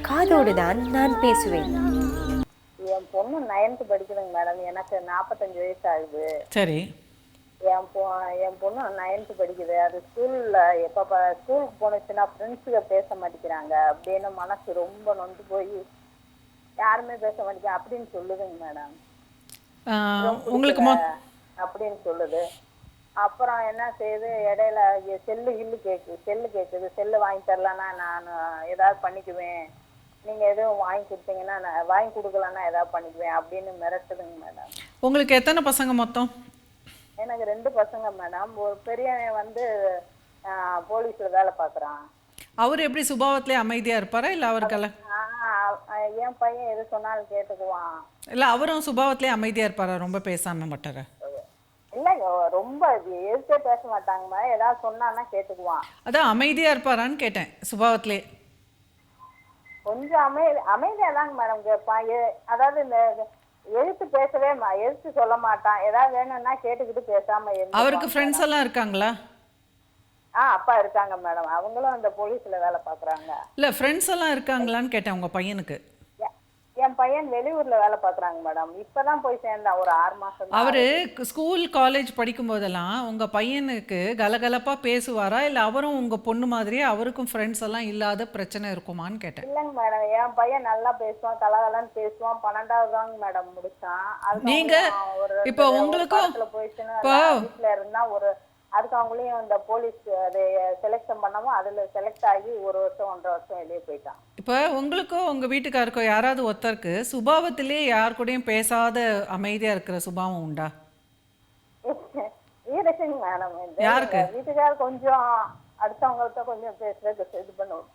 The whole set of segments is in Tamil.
காதோடு தான் நான் பேசுவேன். என் பொண்ணு 9th படிக்குதுங்க மேடம். எனக்கு 45 வயசு ஆகுது. சரி. என் பொண்ணு 9th படிக்குது. அது ஸ்கூல்ல எப்ப ஸ்கூலுக்கு போனுச்சுன்னா ஃப்ரெண்ட்ஸுக பேச மாட்டேங்கிறாங்க அப்படின்னு மனசு ரொம்ப நொந்து போய் யாருமே பேச மாட்டேங்க அப்படின்னு சொல்லுதுங்க மேடம். உங்களுக்கு அப்படின்னு சொல்லுது. அப்புறம் என்ன செய்யுது, இடையில செல்லு கேக்குது. செல்லு வாங்கி தரலன்னா நான் ஏதாவது பண்ணிக்குவேன், நீங்க எதுவும் வாங்கி கொடுத்தீங்கன்னா நான் வாங்கி கொடுக்கலன்னா ஏதாவது பண்ணிக்குவேன் அப்படின்னு மிரட்டுதுங்க மேடம். உங்களுக்கு எத்தனை பசங்க மொத்தம்? எனக்கு 2 பசங்க மேடம். ஒரு பெரியவன் வந்து போலீஸ்ல வேலை பார்க்குறான். அவர் எப்படி சுபாவத்திலே அமைதியா இருப்பாரா இல்லை அவருக்கெல்லாம்? என் பையன் எது சொன்னாலும் கேட்டுக்குவான். இல்லை அவரும் சுபாவத்திலே அமைதியா இருப்பாரா, ரொம்ப பேசாம மாட்டாரா? இல்லைங்க, ரொம்ப எதிர்த்தே பேச மாட்டாங்க. ஏதாவது சொன்னான்னா கேட்டுக்குவான். அதான் அமைதியா இருப்பாரான்னு கேட்டேன். சுபாவத்திலே கொஞ்சம் அமைதியா தாங்க மேடம் கேட்பான். அதாவது இந்த எதிர்த்து சொல்ல மாட்டான். ஏதாவது வேணும்னா கேட்டுக்கிட்டு பேசாம அவருக்கு ஃப்ரெண்ட்ஸ் எல்லாம் இருக்காங்களா? அப்பா இருக்காங்க மேடம். அவங்களும் இந்த போலீஸ்ல வேலை பாக்குறாங்க. இல்லை ஃப்ரெண்ட்ஸ் எல்லாம் இருக்காங்களான்னு கேட்டேன் உங்க பையனுக்கு. என் பையன் வெளியூர்ல வேலை பாக்குறாங்க மேடம். இப்பதான் போய் சேர்ந்தான், ஒரு 6 மாசம். அவரு ஸ்கூல் காலேஜ் படிக்கும் போதெல்லாம் உங்க பையனுக்கு கலகலப்பா பேசுவாரா, இல்லை அவரும் உங்க பொண்ணு மாதிரியே அவருக்கும் ஃப்ரெண்ட்ஸ் எல்லாம் இல்லாத பிரச்சனை இருக்குமான்னு கேட்டேன். இல்லைங்க மேடம், என் பையன் நல்லா பேசுவான், கலகலன்னு பேசுவான். 12வது தாங்க மேடம் முடிச்சான். நீங்க இப்போ உங்களுக்கும் போயிடுச்சுன்னா வீட்டுல இருந்தா அதுக்கு அவங்களையும் இந்த போலீஸ் அதை செலக்ஷன் பண்ணவும் அதுல செலக்ட் ஆகி 1 வருஷம் 1.5 வருஷம் வெளியே போயிட்டான். இப்போ உங்களுக்கோ உங்க வீட்டுக்காருக்கோ யாராவது ஒருத்தருக்கு சுபாவத்திலே யார் கூடயும் பேசாத அமைதியா இருக்கிற சுபாவம் உண்டா? இருக்குங்க மேடம். யாருக்கு? வீட்டுக்காரர் கொஞ்சம் அடுத்தவங்கள்ட்ட கொஞ்சம் பேசுறது இது பண்ணுவோம்.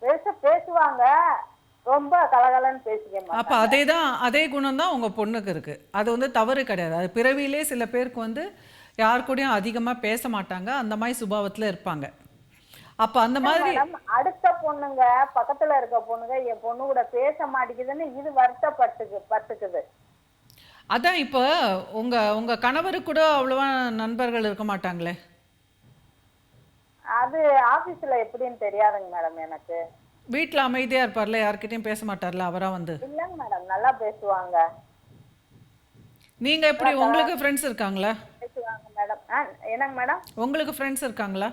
பேசுவாங்க, ரொம்ப கலகலன்னு பேசிக்க. அப்ப அதே குணம் தான் உங்க பொண்ணுக்கு இருக்கு. அது வந்து தவறு கிடையாது. அது பிறவியிலே சில பேருக்கு வந்து யார் கூடயும் அதிகமா பேச மாட்டாங்க, அந்த மாதிரி சுபாவத்துல இருப்பாங்க. அப்ப அந்த மாதிரி அடுத்த பொண்ணுங்க, பக்கத்துல இருக்க பொண்ணுங்க என் பொண்ணு கூட பேச மாட்டேங்குதுன்னு இது வருத்தப்பட்டுக்குது. அதான் இப்போ உங்க கணவருக்கு கூட அவ்வளவா நண்பர்கள் இருக்க மாட்டாங்களே? அது ஆபீஸ்ல எப்படின்னு தெரியாதுங்க மேடம் எனக்கு. வீட்டுல அமைதியா இருப்பார்ல, யார்கிட்டயும் பேச மாட்டார்ல அவரா வந்து? இல்லைங்க மேடம், நல்லா பேசுவாங்க. நீங்க எப்படி, உங்களுக்கு ஃப்ரெண்ட்ஸ் இருக்காங்களா? பேசுவாங்க மேடம். என்னங்க மேடம்? உங்களுக்கு ஃப்ரெண்ட்ஸ் இருக்காங்களா?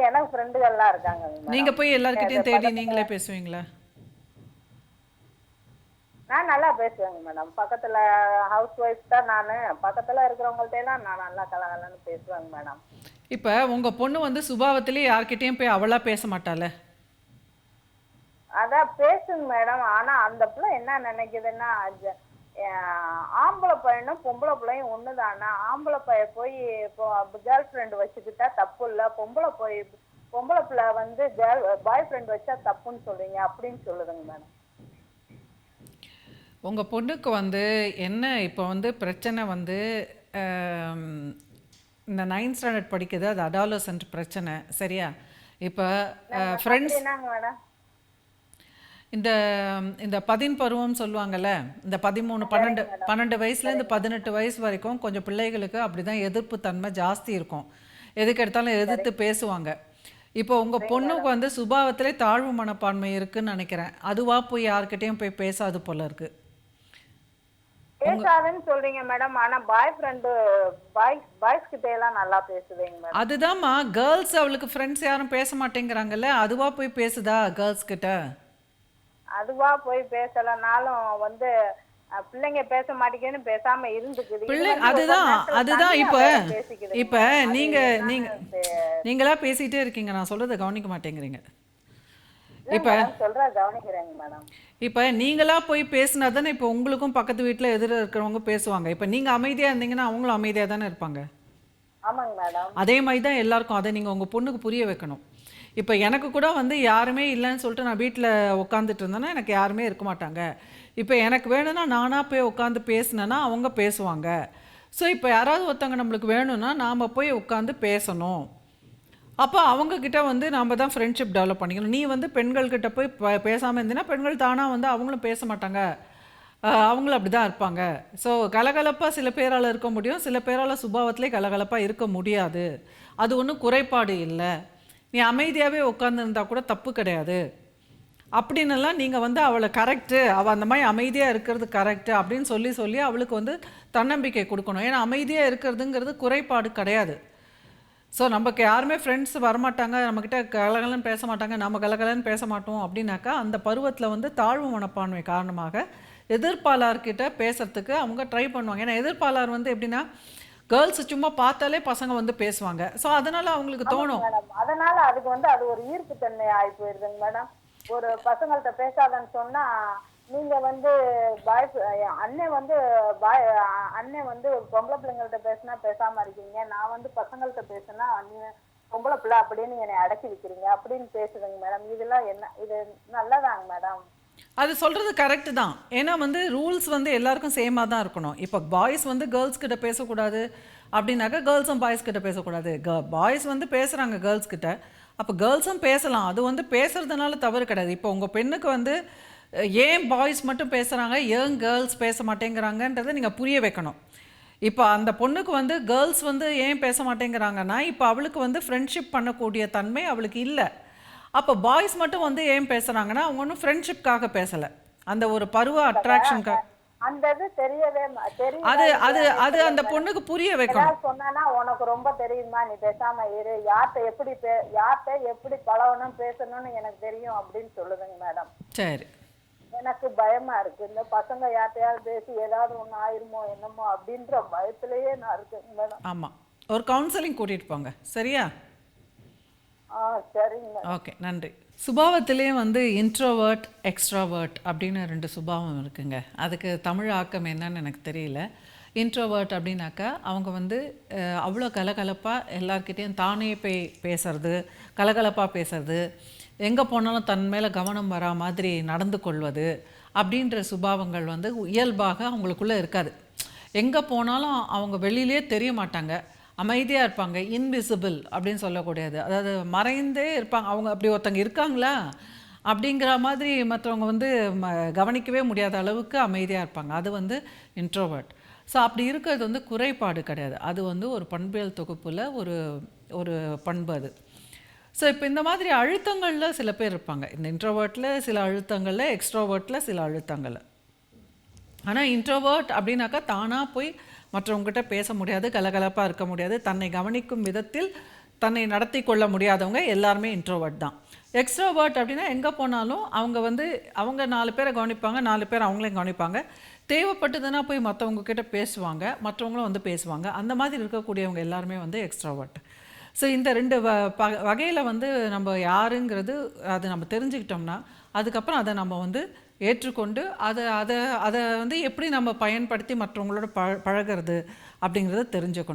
எனக்கு ஃப்ரெண்டுகள்லாம் இருக்காங்க. நீங்க போய் எல்லார்கிட்டயும் தேடி நீங்களே பேசுவீங்களா? நான் நல்லா பேசுவேங்க மேடம். பக்கத்துல ஹவுஸ் ஒய்ஃப் தான் நானு. பக்கத்துல இருக்கிறவங்கள்ட்ட எல்லாம் நான் நல்லா கலகலன்னு பேசுவேங்க மேடம். இப்ப உங்க பொண்ணு வந்து சுபாவத்திலே யார்கிட்டயும் போய் அவளா பேச மாட்டாளே? அதான் பேசுங்க மேடம். ஆனா அந்த பிள்ளை என்ன நினைக்குதுன்னா, ஆம்பளை பையனும் பொம்பளை பிள்ளையும் ஒண்ணுதானா, ஆம்பளை பையன் போய் இப்போ கேர்ள் ஃப்ரெண்ட் வச்சுக்கிட்டா தப்பு இல்லை, பொம்பளை பிள்ளை வந்து பாய் ஃப்ரெண்ட் வச்சா தப்புன்னு சொல்றீங்க அப்படின்னு சொல்லுதுங்க மேடம். உங்க பொண்ணுக்கு வந்து என்ன இப்போ வந்து பிரச்சனை வந்து இந்த 9th ஸ்டாண்டர்ட் படிக்குது, அது அடாலசன்ட் பிரச்சனை, சரியா? இப்போ ஃப்ரெண்ட்ஸ் மேடம் இந்த 10 பருவம் சொல்லுவாங்கல்ல, இந்த 13 12 வயசுலேருந்து 18 வயசு வரைக்கும் கொஞ்சம் பிள்ளைகளுக்கு அப்படிதான் எதிர்ப்பு தன்மை ஜாஸ்தி இருக்கும். எதுக்கு எடுத்தாலும் எதிர்த்து பேசுவாங்க. இப்போ உங்கள் பொண்ணுக்கு வந்து சுபாவத்திலே தாழ்வு மனப்பான்மை இருக்குன்னு நினைக்கிறேன். அதுவா போய் யார்கிட்டையும் போய் பேசாது போல இருக்கு. பேசாதுன்னு சொல்றீங்க மேடம். ஆனா பாய்ஸ் கிட்ட எல்லாம் நல்லா பேசுவீங்க மேடம். அதுதான்மா, கேர்ள்ஸ் அவளுக்கு ஃப்ரெண்ட்ஸ் யாரும் பேச மாட்டேங்கிறாங்கல்ல, அதுவா போய் பேசுதா கேர்ள்ஸ் கிட்ட? அதுவா போய் பேசலனாலும் வந்து பிள்ளைங்க பேச மாட்டேங்குதுன்னு பேசாம இருந்துக்குது. அதுதான் இப்ப நீங்களா பேசிட்டே இருக்கீங்க, நான் சொல்றதை கவனிக்க மாட்டேங்கிறீங்க. இப்ப கவனிக்கிறேங்க மேடம். இப்ப நீங்களா போய் பேசினா தானே இப்போ உங்களுக்கும் பக்கத்து வீட்டுல எதிர இருக்கிறவங்க பேசுவாங்க. இப்ப நீங்க அமைதியா இருந்தீங்கன்னா அவங்களும் அமைதியா தானே இருப்பாங்க. ஆமாங்க மேடம். அதே மாதிரி தான் எல்லாருக்கும். அதை நீங்க உங்க பொண்ணுக்கு புரிய வைக்கணும். இப்போ எனக்கு கூட வந்து யாருமே இல்லைன்னு சொல்லிட்டு நான் வீட்டில் உட்காந்துட்டு இருந்தேன்னா எனக்கு யாருமே இருக்க மாட்டாங்க. இப்போ எனக்கு வேணும்னா நானாக போய் உட்காந்து பேசினேன்னா அவங்க பேசுவாங்க. ஸோ இப்போ யாராவது ஒருத்தவங்க நம்மளுக்கு வேணும்னா நாம் போய் உட்காந்து பேசணும். அப்போ அவங்கக்கிட்ட வந்து நாம் தான் ஃப்ரெண்ட்ஷிப் டெவலப் பண்ணிக்கணும். நீ வந்து பெண்கள்கிட்ட போய் பேசாமல் இருந்தீங்கன்னா பெண்கள் தானாக வந்து அவங்களும் பேச மாட்டாங்க, அவங்களும் அப்படி தான் இருப்பாங்க. ஸோ கலகலப்பாக சில பேரால் இருக்க முடியும், சில பேரால் சுபாவத்திலே கலகலப்பாக இருக்க முடியாது. அது ஒன்றும் குறைபாடு இல்லை. நீ அமைதியாகவே உட்காந்துருந்தா கூட தப்பு கிடையாது அப்படின்னெல்லாம் நீங்கள் வந்து அவளை கரெக்டு, அவள் அந்த மாதிரி அமைதியாக இருக்கிறது கரெக்டு அப்படின்னு சொல்லி சொல்லி அவளுக்கு வந்து தன்னம்பிக்கை கொடுக்கணும். ஏன்னா அமைதியாக இருக்கிறதுங்கிறது குறைபாடு கிடையாது. ஸோ நமக்கு யாருமே ஃப்ரெண்ட்ஸ் வரமாட்டாங்க, நம்மக்கிட்ட கலகலன்னு பேச மாட்டாங்க, நம்ம கலகலன்னு பேச மாட்டோம் அப்படின்னாக்கா அந்த பருவத்தில் வந்து தாழ்வு மனப்பான்மை காரணமாக எதிர்ப்பாளர்கிட்ட பேசுறதுக்கு அவங்க ட்ரை பண்ணுவாங்க. ஏன்னா எதிர்ப்பாளர் வந்து எப்படின்னா கேர்ள்ஸ் சும்மா பார்த்தாலே பசங்க வந்து பேசுவாங்க. ஸோ அதனால் அவங்களுக்கு தோணும். மேடம் அதனால அதுக்கு வந்து அது ஒரு ஈர்ப்பு தன்மை ஆகி போயிருதுங்க மேடம். ஒரு பசங்கள்கிட்ட பேசாதன்னு சொன்னா நீங்க வந்து பாய் அண்ணன் வந்து அண்ணன் வந்து பொம்பளை பிள்ளைங்கள்ட்ட பேசினா பேசாம இருக்கீங்க, நான் வந்து பசங்கள்கிட்ட பேசினா அண்ணன் பொம்பளை பிள்ளை அப்படின்னு என்னை அடக்கி வைக்கிறீங்க அப்படின்னு பேசுதுங்க மேடம். இதெல்லாம் என்ன, இது நல்லதாங்க மேடம்? அது சொல்கிறது கரெக்டு தான். ஏன்னா வந்து ரூல்ஸ் வந்து எல்லாருக்கும் சேமாக தான் இருக்கணும். இப்போ பாய்ஸ் வந்து கேர்ள்ஸ் கிட்ட பேசக்கூடாது அப்படின்னாக்கா கேர்ள்ஸும் பாய்ஸ் கிட்ட பேசக்கூடாது. பாய்ஸ் வந்து பேசுகிறாங்க கேர்ள்ஸ் கிட்ட, அப்போ கேர்ள்ஸும் பேசலாம். அது வந்து பேசுறதுனால தவறு கிடையாது. இப்போ உங்கள் பெண்ணுக்கு வந்து ஏன் பாய்ஸ் மட்டும் பேசுகிறாங்க, ஏன் கேர்ள்ஸ் பேச மாட்டேங்கிறாங்கன்றதை நீங்கள் புரிய வைக்கணும். இப்போ அந்த பொண்ணுக்கு வந்து கேர்ள்ஸ் வந்து ஏன் பேச மாட்டேங்கிறாங்கன்னா, இப்போ அவளுக்கு வந்து ஃப்ரெண்ட்ஷிப் பண்ணக்கூடிய தன்மை அவளுக்கு இல்லை. அப்போ பாய்ஸ் மட்டும் வந்து ஏன் பேசுகிறாங்கன்னா, அவங்க ஒன்றும் ஃப்ரெண்ட்ஷிப்காக பேசலை, அந்த ஒரு பருவ அட்ராக்ஷனுக்காக. அந்த இது தெரியவே அது அது அது அந்த பொண்ணுக்கு புரிய வைக்கணும். சொன்னா உனக்கு ரொம்ப தெரியுமா, நீ பேசாம இரு, யார்கிட்ட எப்படி பழகணும் பேசணும்னு எனக்கு தெரியும் அப்படின்னு சொல்லுதுங்க மேடம். சரி, எனக்கு பயமா இருக்கு, இந்த பசங்க யார்கிட்டயாவது பேசி ஏதாவது ஒண்ணு ஆயிருமோ என்னமோ அப்படின்ற பயத்திலேயே நான் இருக்கேங்க மேடம். ஆமாம், ஒரு கவுன்சிலிங் கூட்டிகிட்டு போங்க, சரியா? சரிங்க. ஓகே, நன்றி. சுபாவத்திலே வந்து இன்ட்ரோவர்ட் எக்ஸ்ட்ராவர்ட் அப்படின்னு 2 சுபாவம் இருக்குங்க. அதுக்கு தமிழ் ஆக்கம் என்னன்னு எனக்கு தெரியல. இன்ட்ரோவர்ட் அப்படின்னாக்கா அவங்க வந்து அவ்வளோ கலகலப்பாக எல்லார்கிட்டேயும் தானே பேசுறது, கலகலப்பாக பேசுறது, எங்கே போனாலும் தன் மேலே கவனம் வரா மாதிரி நடந்து கொள்வது அப்படின்ற சுபாவங்கள் வந்து இயல்பாக அவங்களுக்குள்ளே இருக்காது. எங்கே போனாலும் அவங்க வெளியிலே தெரிய மாட்டாங்க, அமைதியாக இருப்பாங்க, இன்விசிபிள் அப்படின்னு சொல்லக்கூடியது. அதாவது மறைந்தே இருப்பாங்க. அவங்க அப்படி ஒருத்தங்க இருக்காங்களா அப்படிங்கிற மாதிரி மற்றவங்க வந்து கவனிக்கவே முடியாத அளவுக்கு அமைதியாக இருப்பாங்க. அது வந்து இன்ட்ரோவர்ட். ஸோ அப்படி இருக்கிறது வந்து குறைபாடு கிடையாது, அது வந்து ஒரு பண்பியல் தொகுப்பில் ஒரு ஒரு பண்பு அது. ஸோ இப்போ இந்த மாதிரி அழுத்தங்களில் சில பேர் இருப்பாங்க. இந்த இன்ட்ரோவர்ட்டில் சில அழுத்தங்களில், எக்ஸ்ட்ரோவர்ட்டில் சில அழுத்தங்களில். ஆனால் இன்ட்ரோவர்ட் அப்படின்னாக்கா தானாக போய் மற்றவங்ககிட்ட பேச முடியாது, கலகலப்பாக இருக்க முடியாது, தன்னை கவனிக்கும் விதத்தில் தன்னை நடத்தி கொள்ள முடியாதவங்க எல்லாருமே இன்ட்ரோவர்ட் தான். எக்ஸ்ட்ரோவர்ட் அப்படின்னா எங்கே போனாலும் அவங்க வந்து அவங்க 4 பேரை கவனிப்பாங்க, 4 பேர் அவங்களையும் கவனிப்பாங்க, தேவைப்பட்டதுன்னா போய் மற்றவங்க கிட்ட பேசுவாங்க, மற்றவங்களும் வந்து பேசுவாங்க. அந்த மாதிரி இருக்கக்கூடியவங்க எல்லாருமே வந்து எக்ஸ்ட்ரோவர்ட். ஸோ இந்த 2 வகையில் வந்து நம்ம யாருங்கிறது அதை நம்ம தெரிஞ்சுக்கிட்டோம்னா அதுக்கப்புறம் அதை நம்ம வந்து ஏற்றுக்கொண்டு அதை அதை அதை வந்து எப்படி நம்ம பயன்படுத்தி மற்றவங்களோட பழகிறது அப்படிங்கிறத தெரிஞ்சுக்கணும்.